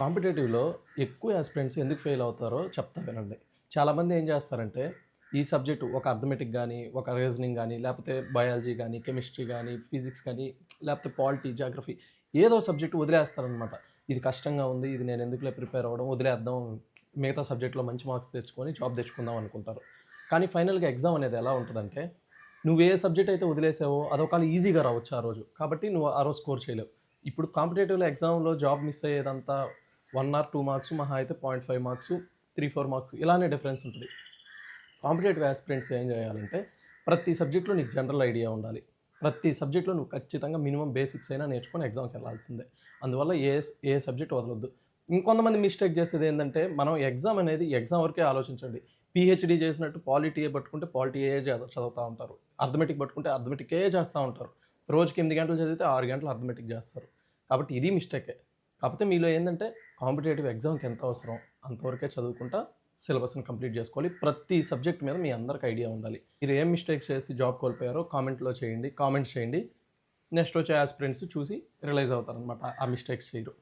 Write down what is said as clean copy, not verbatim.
కాంపిటేటివ్‌లో ఎక్కువ యాస్పిరెంట్స్ ఎందుకు ఫెయిల్ అవుతారో చెప్తా వినండి. చాలామంది ఏం చేస్తారంటే, ఈ సబ్జెక్టు ఒక అర్థమెటిక్ గానీ, ఒక రీజనింగ్ గానీ, లేపోతే బయాలజీ గానీ, కెమిస్ట్రీ గానీ, ఫిజిక్స్ గానీ, లేపోతే పాలిటీ, జాగ్రఫీ ఏదో సబ్జెక్ట్ వదిలేస్తారనమాట. ఇది కష్టంగా ఉంది. ఇది నేను ఎందుకులే ప్రిపేర్ అవ్వడం వదిలేద్దాం. మిగతా సబ్జెక్ట్‌లో మంచి మార్క్స్ తెచ్చుకొని జాబ్ తెచ్చుకుందాం అనుకుంటారు. కానీ ఫైనల్‌గా ఎగ్జామ్ అనేది ఎలా ఉంటదంటే, నువ్వు ఏ సబ్జెక్ట్ అయితే వదిలేసావో అదొకవేళ ఈజీగా రావచ్చు ఆ రోజు. కాబట్టి నువ్వు ఆ రోజు స్కోర్ చేయలేవు. ఇప్పుడు కాంపిటేటివ్‌లో ఎగ్జామ్‌లో జాబ్ మిస్ అయ్యేదంతా 1 ఆర్ 2 మార్క్స్ మహా అయితే 0.5 మార్క్స్, 3, 4 మార్క్స్ ఇలానే డిఫరెన్స్ ఉంటది. కాంపిటేటివ్ యాస్పిరెంట్స్ ఏం చేయాలంటే, ప్రతి సబ్జెక్ట్‌లో నీకు జనరల్ ఐడియా ఉండాలి. ప్రతి సబ్జెక్ట్‌లో నువ్వు ఖచ్చితంగా మినిమమ్ బేసిక్స్ అయినా నేర్చుకొని ఎగ్జామ్‌కెళ్ళాల్సిందే. అందువల్ల ఏ సబ్జెక్ట్ వదలొద్దు. ఇంకొంతమంది మిస్టేక్ చేసేదేందంటే, మనం ఎగ్జామ్ అనేది ఎగ్జామ్ వరకే ఆలోచించండి. పీహెచ్‌డీ చేసినట్టు పాలిటీయే పట్టుకుంటే పాలిటీయే చదువుతా ఉంటారు. అర్థమెటిక్ పట్టుకుంటే అర్థమెటికే చేస్తా ఉంటారు. రోజుకి 8 గంటలు చదివితే 6 గంటలు అర్థమెటిక్ చేస్తారు. కాబట్టి ఇది మిస్టేకే. కాకపోతే మీలో ఏందంటే, కాంపిటేటివ్ ఎగ్జామ్‌కి ఎంత అవసరం అంతవరకే చదువుకుంటా సిలబస్‌ని కంప్లీట్ చేసుకోవాలి. ప్రతి సబ్జెక్ట్ మీద మీ అందరికి ఐడియా ఉండాలి. మీరు ఏం మిస్టేక్స్ చేసి జాబ్ కోల్పోయారో కామెంట్స్ చేయండి. నెక్స్ట్ వచ్చే యాస్పిరెంట్స్ చూసి రియలైజ్ అవుతారనమాట. ఆ మిస్టేక్స్ చేయరు.